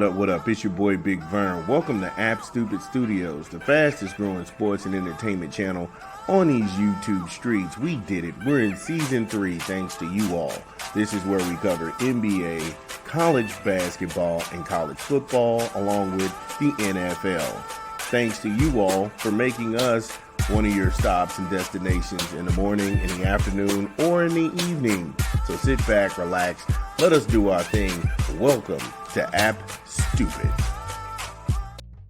What up? It's your boy Big Vern. Welcome to App Stupid Studios, the fastest growing sports and entertainment channel on these YouTube streets. We did it. We're in season 3 thanks to you all. This is where we cover NBA, college basketball, and college football, along with the NFL. Thanks to you all for making us one of your stops and destinations in the morning, in the afternoon, or in the evening. So sit back, relax, let us do our thing. Welcome to App Stupid.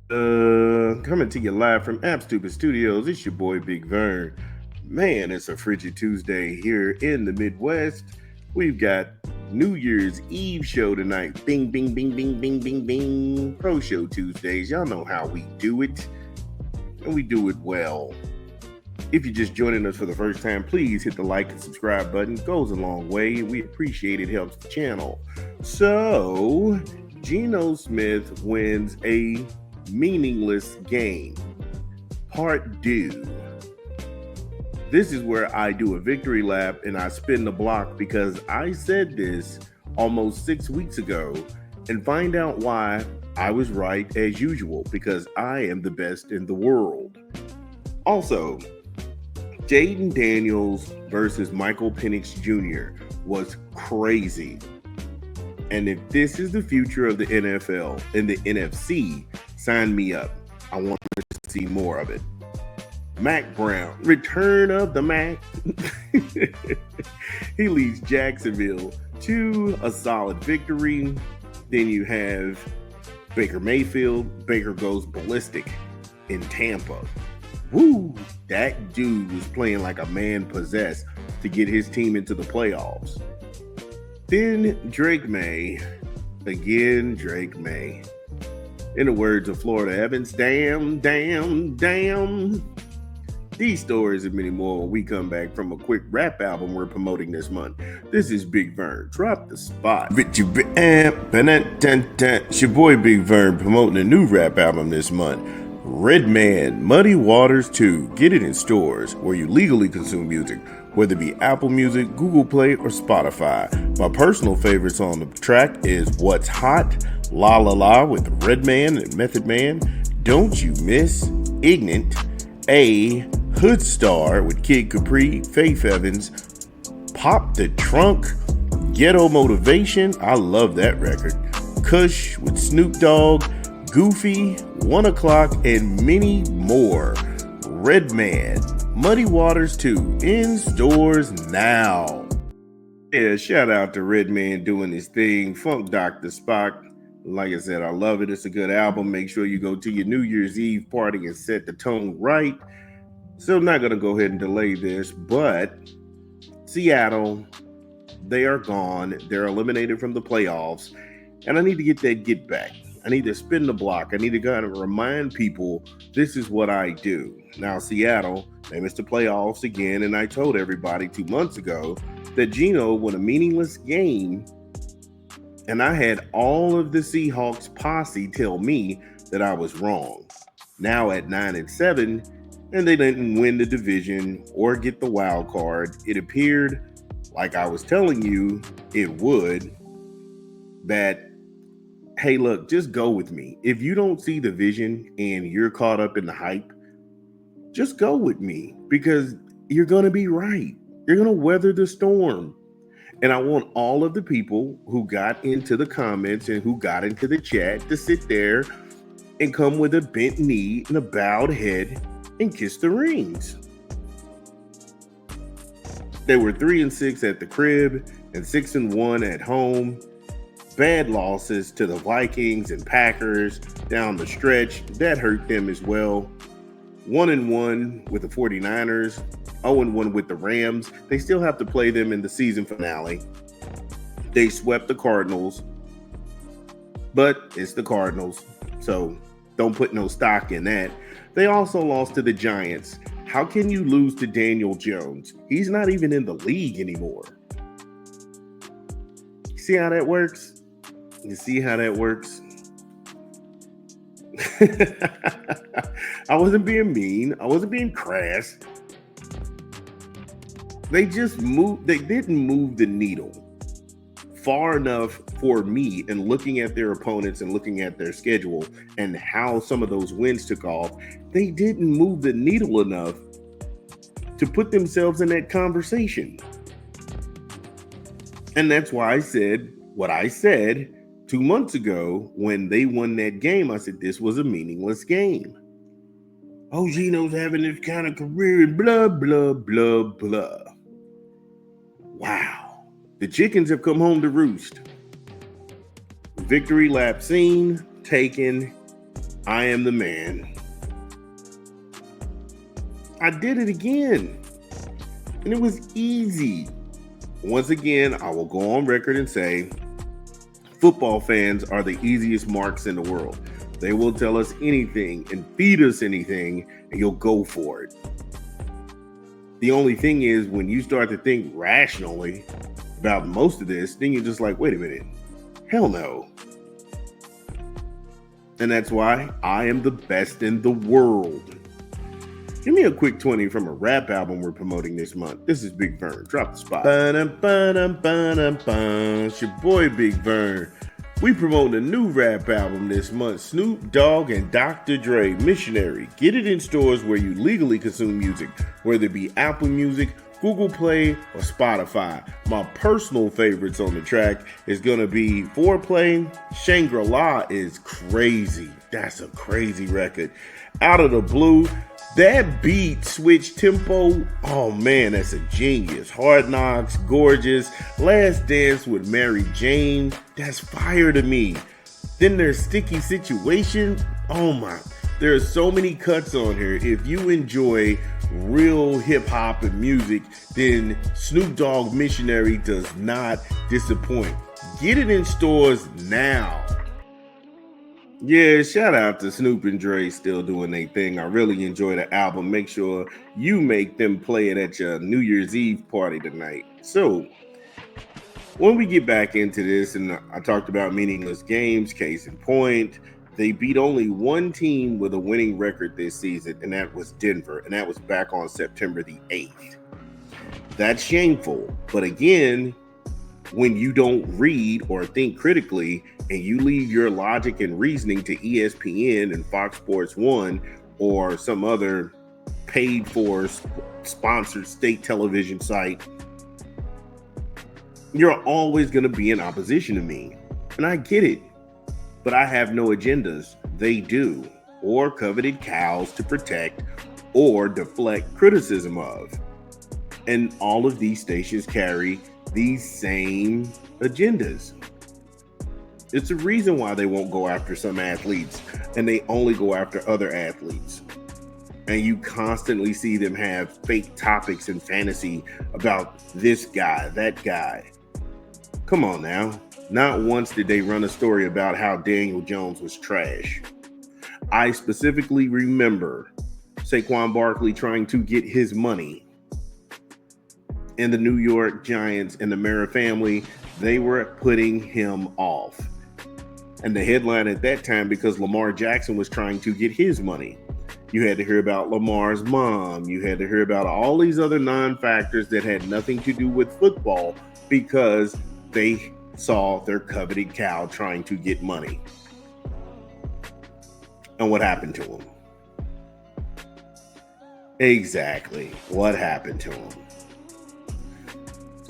Coming to you live from App Stupid Studios, it's your boy Big Vern. Man, it's a frigid Tuesday here in the Midwest. We've got New Year's Eve show tonight. Bing, bing, bing, bing, bing, bing, bing. Pro Show Tuesdays. Y'all know how we do it. And we do it well. If you're just joining us for the first time, please hit the like and subscribe button. It goes a long way. We appreciate it. Helps the channel. So, Geno Smith wins a meaningless game. Part 2. This is where I do a victory lap and I spin the block because I said this almost 6 weeks ago, and find out why I was right as usual, because I am the best in the world. Also, Jaden Daniels versus Michael Penix Jr. was crazy. And if this is the future of the NFL and the NFC, sign me up. I want to see more of it. Mac Brown, return of the Mac. He leads Jacksonville to a solid victory. Then you have Baker Mayfield. Baker goes ballistic in Tampa. Woo! That dude was playing like a man possessed to get his team into the playoffs. Then Drake May. Again, Drake May. In the words of Florida Evans, damn, damn, damn. These stories and many more when we come back from a quick rap album we're promoting this month. This is Big Vern. Drop the spot. It's your boy Big Vern promoting a new rap album this month. Redman, Muddy Waters 2. Get it in stores where you legally consume music, whether it be Apple Music, Google Play, or Spotify. My personal favorites on the track is What's Hot, La La La with Redman and Method Man, Don't You Miss, Ignorant, A, Hood Star with Kid Capri, Faith Evans, Pop the Trunk, Ghetto Motivation, I love that record, Kush with Snoop Dogg, Goofy, 1 O'Clock, and many more. Redman, Muddy Waters 2, in stores now. Yeah, shout out to Redman doing his thing. Funk Dr. Spock. Like I said, I love it. It's a good album. Make sure you go to your New Year's Eve party and set the tone right. So I'm not going to go ahead and delay this, but Seattle, they are gone. They're eliminated from the playoffs, and I need to get that get back. I need to spin the block. I need to kind of remind people this is what I do. Now, Seattle, they missed the playoffs again, and I told everybody 2 months ago that Geno won a meaningless game, and I had all of the Seahawks posse tell me that I was wrong. Now at 9-7, and they didn't win the division or get the wild card. It appeared, like I was telling you it would, that, hey, look, just go with me. If you don't see the vision and you're caught up in the hype, just go with me, because you're going to be right. You're going to weather the storm. And I want all of the people who got into the comments and who got into the chat to sit there and come with a bent knee and a bowed head and kiss the rings. They were 3-6 at the crib and 6-1 at home. Bad losses to the Vikings and Packers down the stretch. That hurt them as well. 1-1 with the 49ers. 0-1 with the Rams. They still have to play them in the season finale. They swept the Cardinals. But it's the Cardinals, so don't put no stock in that. They also lost to the Giants. How can you lose to Daniel Jones? He's not even in the league anymore. See how that works? You see how that works? I wasn't being mean. I wasn't being crass. They just moved. They didn't move the needle far enough for me, and looking at their opponents and looking at their schedule and how some of those wins took off, they didn't move the needle enough to put themselves in that conversation. And that's why I said what I said 2 months ago when they won that game. I said this was a meaningless game. Oh, Geno's having this kind of career and blah, blah, blah, blah. Wow. The chickens have come home to roost. Victory lap seen, taken. I am the man. I did it again. And it was easy. Once again, I will go on record and say, football fans are the easiest marks in the world. They will tell us anything and feed us anything, and you'll go for it. The only thing is, when you start to think rationally about most of this, then you're just like, wait a minute, hell no. And that's why I am the best in the world. Give me a quick 20 from a rap album we're promoting this month. This is Big Vern. Drop the spot. It's your boy Big Vern. We promoting a new rap album this month. Snoop Dogg and Dr. Dre, Missionary. Get it in stores where you legally consume music, whether it be Apple Music, Google Play, or Spotify. My personal favorites on the track is going to be Foreplay. Shangri-La is crazy. That's a crazy record. Out of the Blue. That beat switch tempo, oh man, that's a genius. Hard Knocks, Gorgeous, Last Dance with Mary Jane, that's fire to me. Then there's Sticky Situation, oh my, there are so many cuts on here. If you enjoy real hip hop and music, then Snoop Dogg Missionary does not disappoint. Get it in stores now. Yeah, shout out to Snoop and Dre still doing their thing. I really enjoy the album. Make sure you make them play it at your New Year's Eve party tonight. So, when we get back into this, and I talked about meaningless games, case in point, they beat only one team with a winning record this season, and that was Denver, and that was back on September the 8th. That's shameful, but again, when you don't read or think critically and you leave your logic and reasoning to ESPN and Fox Sports 1 or some other paid for sponsored state television site, you're always going to be in opposition to me. And I get it, but I have no agendas. They do, or coveted cows to protect or deflect criticism of. And all of these stations carry these same agendas. It's a reason why they won't go after some athletes and they only go after other athletes. And you constantly see them have fake topics and fantasy about this guy, that guy. Come on now. Not once did they run a story about how Daniel Jones was trash. I specifically remember Saquon Barkley trying to get his money. And the New York Giants and the Mara family, they were putting him off. And the headline at that time, because Lamar Jackson was trying to get his money, you had to hear about Lamar's mom. You had to hear about all these other non-factors that had nothing to do with football because they saw their coveted cow trying to get money. And what happened to him? Exactly. What happened to him?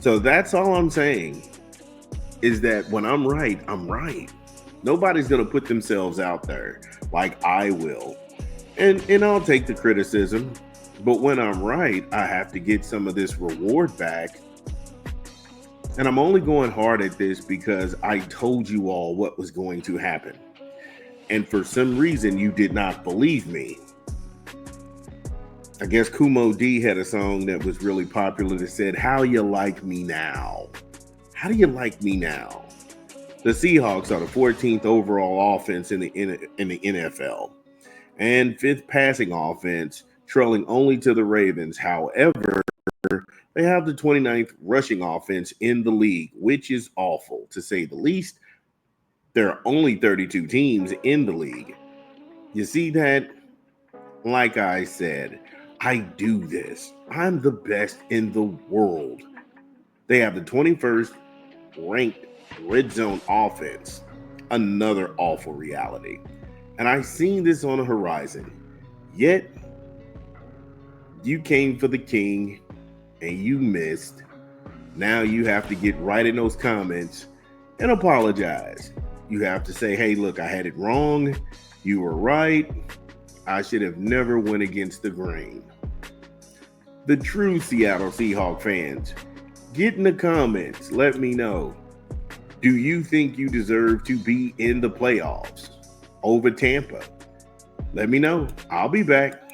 So that's all I'm saying, is that when I'm right, I'm right. Nobody's going to put themselves out there like I will. And I'll take the criticism. But when I'm right, I have to get some of this reward back. And I'm only going hard at this because I told you all what was going to happen. And for some reason, you did not believe me. I guess Kumo D had a song that was really popular that said, "How you like me now? How do you like me now?" The Seahawks are the 14th overall offense in the NFL and 5th passing offense, trailing only to the Ravens. However, they have the 29th rushing offense in the league, which is awful to say the least. There are only 32 teams in the league. You see that? Like I said, I do this. I'm the best in the world. They have the 21st ranked Red zone offense, another awful reality. And I seen this on the horizon. Yet, you came for the king and you missed. Now you have to get right in those comments and apologize. You have to say, hey, look, I had it wrong. You were right. I should have never went against the grain. The true Seattle Seahawks fans, get in the comments. Let me know. Do you think you deserve to be in the playoffs over Tampa? Let me know. I'll be back.